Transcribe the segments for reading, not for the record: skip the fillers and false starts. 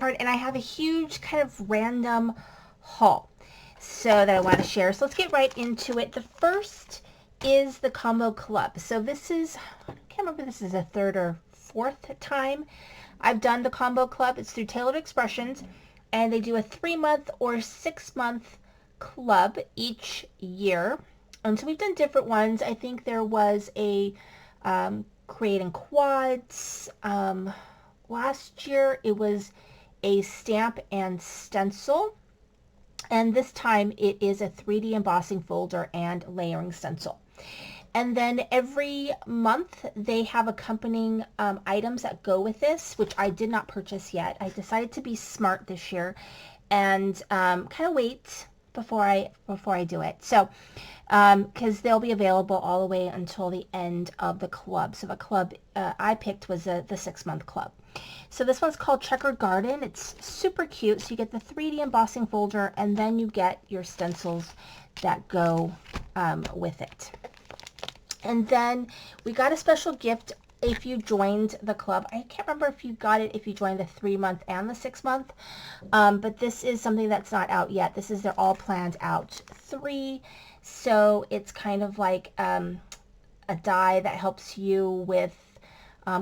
card, and I have a huge kind of random haul so that I want to share. So let's get right into it. The first is the combo club. So this is, I can't remember if this is the third or fourth time I've done the combo club. It's through Tailored Expressions, and they do a 3-month or 6-month club each year. And so we've done different ones. I think there was a creating quads. Last year it was a stamp and stencil. And this time it is a 3D embossing folder and layering stencil. And then every month they have accompanying items that go with this, which I did not purchase yet. I decided to be smart this year and kind of wait before I do it. So, because they'll be available all the way until the end of the club. So the club I picked was the 6-month club. So this one's called Checkered Garden. It's super cute. So you get the 3D embossing folder, and then you get your stencils that go with it. And then we got a special gift if you joined the club. I can't remember if you got it if you joined the 3-month and the 6-month, but this is something that's not out yet. They're all planned out 3, so it's kind of like a die that helps you with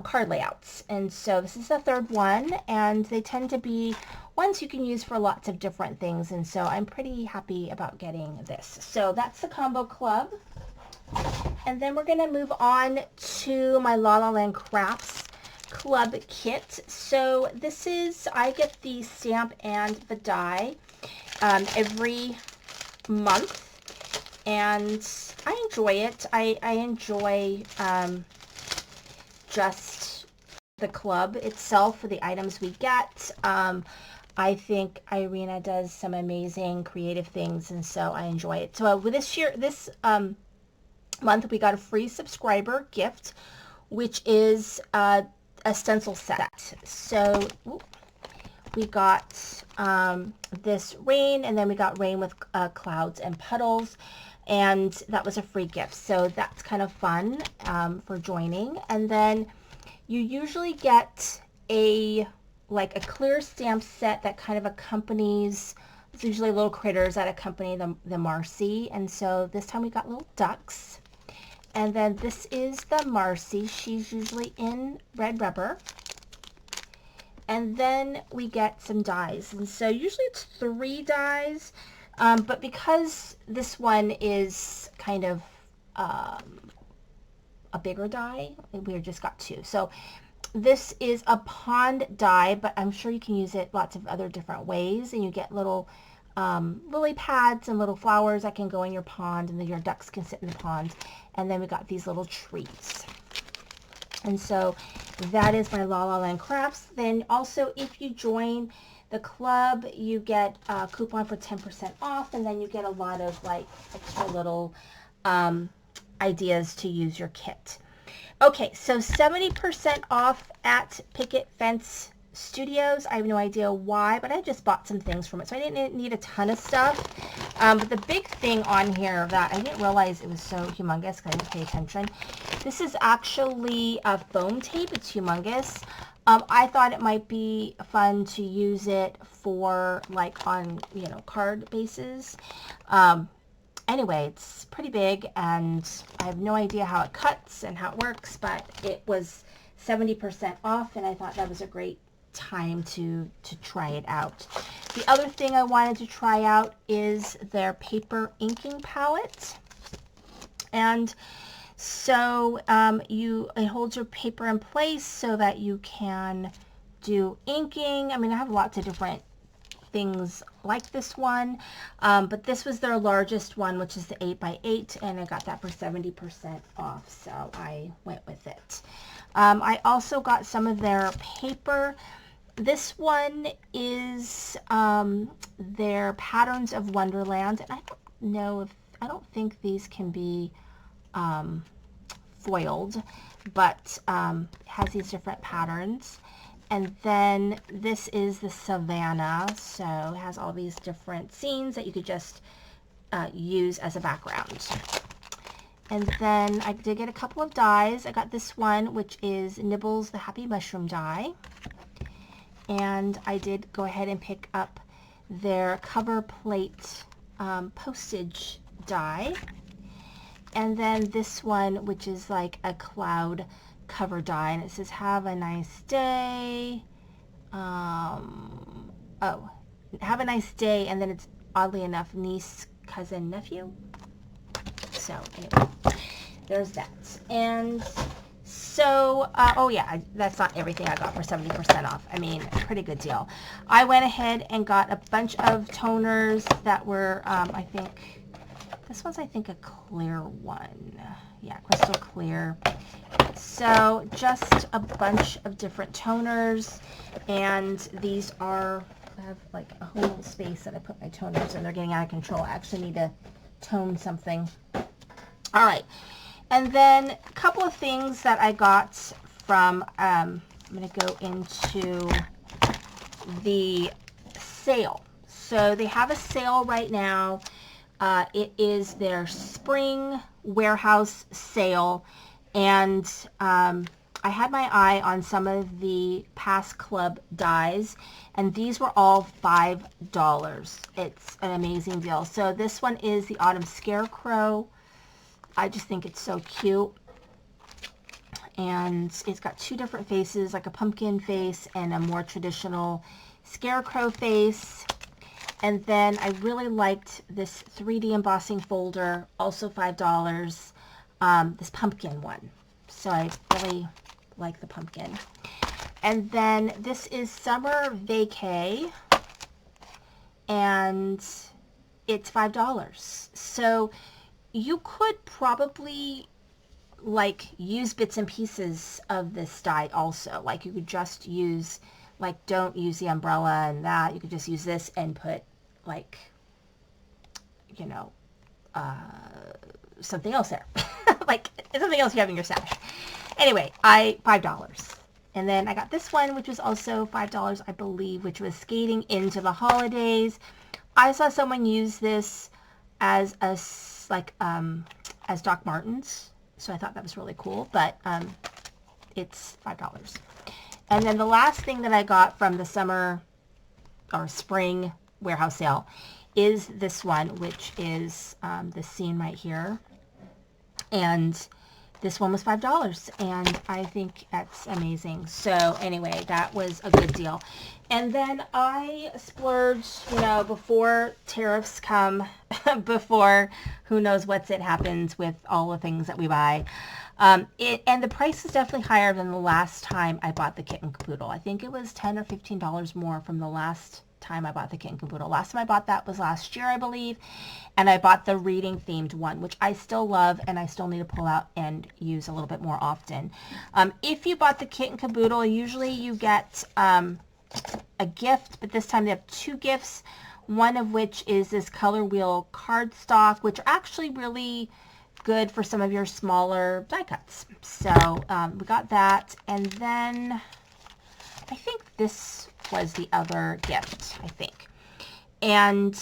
card layouts. And so this is the 3rd one, and they tend to be ones you can use for lots of different things, and so I'm pretty happy about getting this. So that's the combo club. And then we're going to move on to my La La Land Crafts Club kit. So this is, I get the stamp and the die every month, and I enjoy it. I enjoy just the club itself for the items we get. I think Irina does some amazing creative things, and so I enjoy it. So with this month we got a free subscriber gift, which is a stencil set. So we got this rain, and then we got rain with clouds and puddles, and that was a free gift. So that's kind of fun for joining. And then you usually get a clear stamp set that kind of accompanies. It's usually little critters that accompany the Marcy, and so this time we got little ducks. And then this is the Marcy. She's usually in red rubber. And then we get some dies. And so usually it's 3 dies, but because this one is kind of a bigger die, we just got 2. So this is a pond die, but I'm sure you can use it lots of other different ways. And you get little lily pads and little flowers that can go in your pond, and then your ducks can sit in the pond. And then we got these little trees. And so that is my La La Land Crafts. Then also, if you join the club, you get a coupon for 10% off, and then you get a lot of extra little ideas to use your kit. Okay, so 70% off at Picket Fence Studios. I have no idea why, but I just bought some things from it, so I didn't need a ton of stuff. But the big thing on here that I didn't realize it was so humongous because I didn't pay attention. This is actually a foam tape. It's humongous. I thought it might be fun to use it for on card bases. Anyway, it's pretty big, and I have no idea how it cuts and how it works, but it was 70% off, and I thought that was a great time to try it out. The other thing I wanted to try out is their paper inking palette. And so it holds your paper in place so that you can do inking. I mean, I have lots of different things like this one, but this was their largest one, which is the 8x8, and I got that for 70% off, so I went with it. I also got some of their paper. This one is their Patterns of Wonderland, and I don't think these can be foiled, but has these different patterns. And then this is the Savannah, so it has all these different scenes that you could just use as a background. And then I did get a couple of dies. I got this one, which is Nibbles the Happy Mushroom die. and I did go ahead and pick up their cover plate postage die. And then this one, which is like a cloud cover die, and it says, have a nice day. Oh, have a nice day, and then it's, oddly enough, niece, cousin, nephew. So anyway, there's that. And so, oh yeah, that's not everything I got for 70% off. I mean, pretty good deal. I went ahead and got a bunch of toners that were, I think, this one's, I think, a clear one. Yeah, crystal clear. So just a bunch of different toners, and these are, I have like a whole space that I put my toners in. They're getting out of control. I actually need to tone something. All right. And then a couple of things that I got from, I'm going to go into the sale. So they have a sale right now. It is their spring warehouse sale. And I had my eye on some of the past club dies, and these were all $5. It's an amazing deal. So this one is the Autumn Scarecrow. I just think it's so cute. And it's got two different faces, like a pumpkin face and a more traditional scarecrow face. And then I really liked this 3D embossing folder, also $5, this pumpkin one. So I really like the pumpkin. And then this is Summer Vacay, and it's $5. So you could probably like use bits and pieces of this die also. Like you could just use, like, don't use the umbrella and that. You could just use this and put like, you know, something else there. Like something else you have in your stash. Anyway, $5. And then I got this one, which was also $5, I believe, which was Skating into the Holidays. I saw someone use this as a, like, as Doc Martens. So I thought that was really cool, but it's $5. And then the last thing that I got from the summer or spring warehouse sale is this one, which is this scene right here. And this one was $5, and I think that's amazing. So anyway, that was a good deal. And then I splurged, you know, before tariffs come, before who knows what's it happens with all the things that we buy. And the price is definitely higher than the last time I bought the Kitten Caboodle. I think it was $10 or $15 more from the last time I bought the Kitten Caboodle. Last time I bought that was last year, I believe. And I bought the reading themed one, which I still love and I still need to pull out and use a little bit more often. If you bought the Kitten Caboodle, usually you get a gift, but this time they have two gifts, one of which is this color wheel cardstock, which are actually really good for some of your smaller die cuts. So we got that, and then I think this was the other gift, I think. And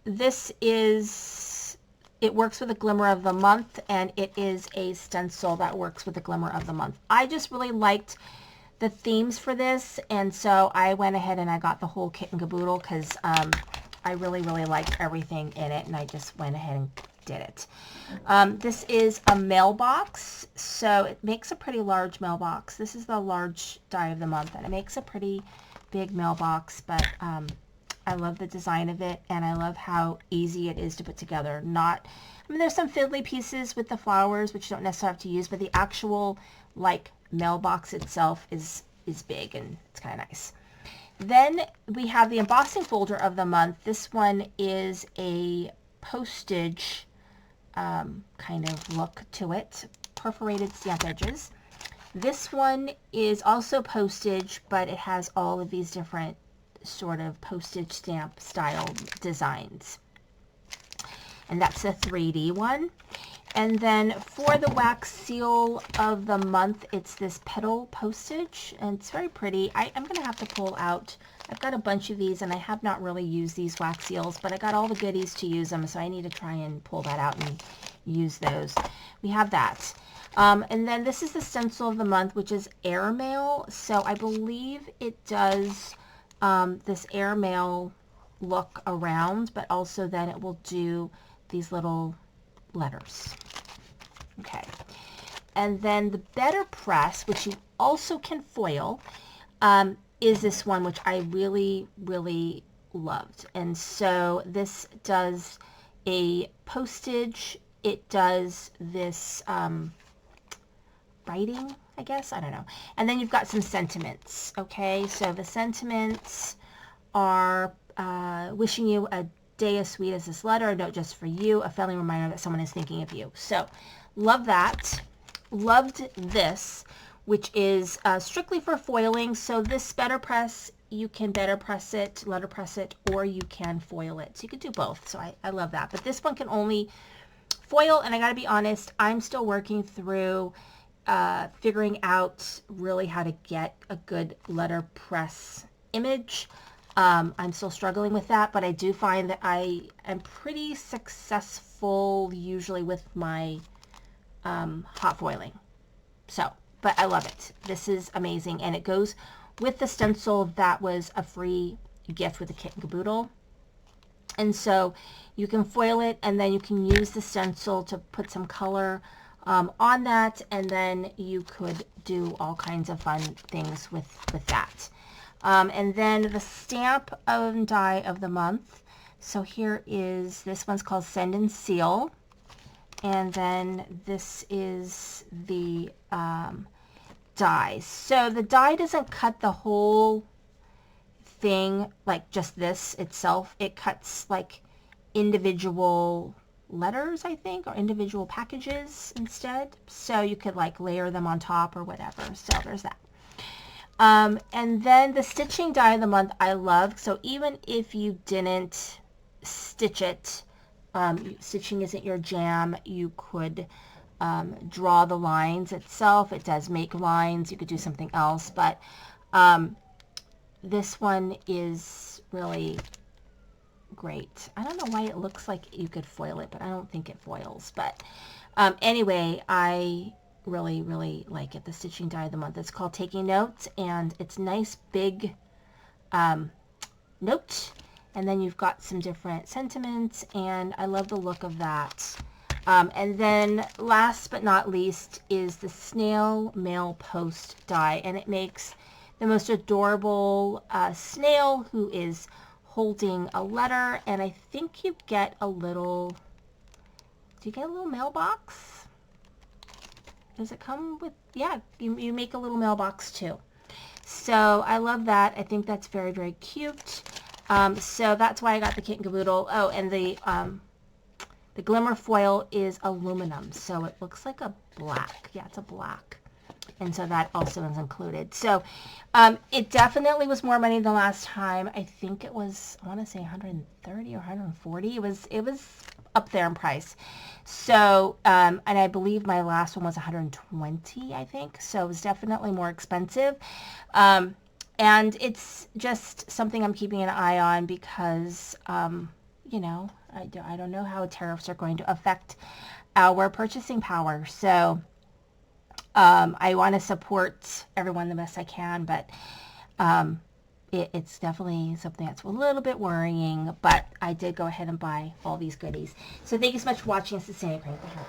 this is, it works with a Glimmer of the Month, and it is a stencil that works with the Glimmer of the Month. I just really liked the themes for this, and so I went ahead and I got the whole Kitten Caboodle because I really liked everything in it, and I just went ahead and did it. This is a mailbox, so it makes a pretty large mailbox. This is the large die of the month, and it makes a pretty big mailbox, but I love the design of it, and I love how easy it is to put together. I mean, there's some fiddly pieces with the flowers, which you don't necessarily have to use, but the actual, like, mailbox itself is big, and it's kind of nice. Then we have the embossing folder of the month. This one is a postage kind of look to it, perforated stamp edges. This one is also postage, but it has all of these different sort of postage stamp style designs. And that's a 3D one. And then for the wax seal of the month, it's this petal postage, and it's very pretty. I'm going to have to pull out, I've got a bunch of these, and I have not really used these wax seals, but I got all the goodies to use them, so I need to try and pull that out and use those. We have that. And then this is the stencil of the month, which is airmail. So I believe it does this airmail look around, but also then it will do these little letters. Okay. And then the Better Press, which you also can foil, is this one, which I really, really loved. And so this does a postage. It does this writing, I guess. I don't know. And then you've got some sentiments. Okay, so the sentiments are wishing you a day as sweet as this letter, a note just for you, a friendly reminder that someone is thinking of you. So love that. Loved this, which is strictly for foiling. So this Better Press, you can better press it, letterpress it, or you can foil it. So you could do both. So I love that. But this one can only foil, and I got to be honest, I'm still working through figuring out really how to get a good letterpress image. I'm still struggling with that, but I do find that I am pretty successful usually with my hot foiling. So, but I love it. This is amazing, and it goes with the stencil that was a free gift with the kit and caboodle. And so you can foil it, and then you can use the stencil to put some color on that, and then you could do all kinds of fun things with that. And then the stamp and die of the month. So here is, this one's called Send and Seal. And then this is the die. So the die doesn't cut the whole thing like just this itself. It cuts like individual letters, I think, or individual packages instead. So you could like layer them on top or whatever. So there's that. And then the stitching die of the month I love. So even if you didn't stitch it, stitching isn't your jam, you could draw the lines itself. It does make lines. You could do something else, but this one is really great. I don't know why it looks like you could foil it, but I don't think it foils. But anyway, I really, really like it. The stitching die of the month. It's called Taking Notes, and it's nice big note. And then you've got some different sentiments, and I love the look of that. And then last but not least is the snail mail post die, and it makes the most adorable snail who is holding a letter, and I think you get a little, do you get a little mailbox? Does it come with, yeah, you make a little mailbox too. So I love that. I think that's very, very cute. So that's why I got the kit and caboodle. Oh, and the glimmer foil is aluminum, so it looks like a black. Yeah, it's a black. And so that also is included. So it definitely was more money than last time. I think it was, I want to say 130 or 140. It was up there in price. So, and I believe my last one was 120, I think. So it was definitely more expensive. And it's just something I'm keeping an eye on because, you know, I don't know how tariffs are going to affect our purchasing power. So I want to support everyone the best I can, but it's definitely something that's a little bit worrying, but I did go ahead and buy all these goodies. So thank you so much for watching. This is Sandy Crank the Heart.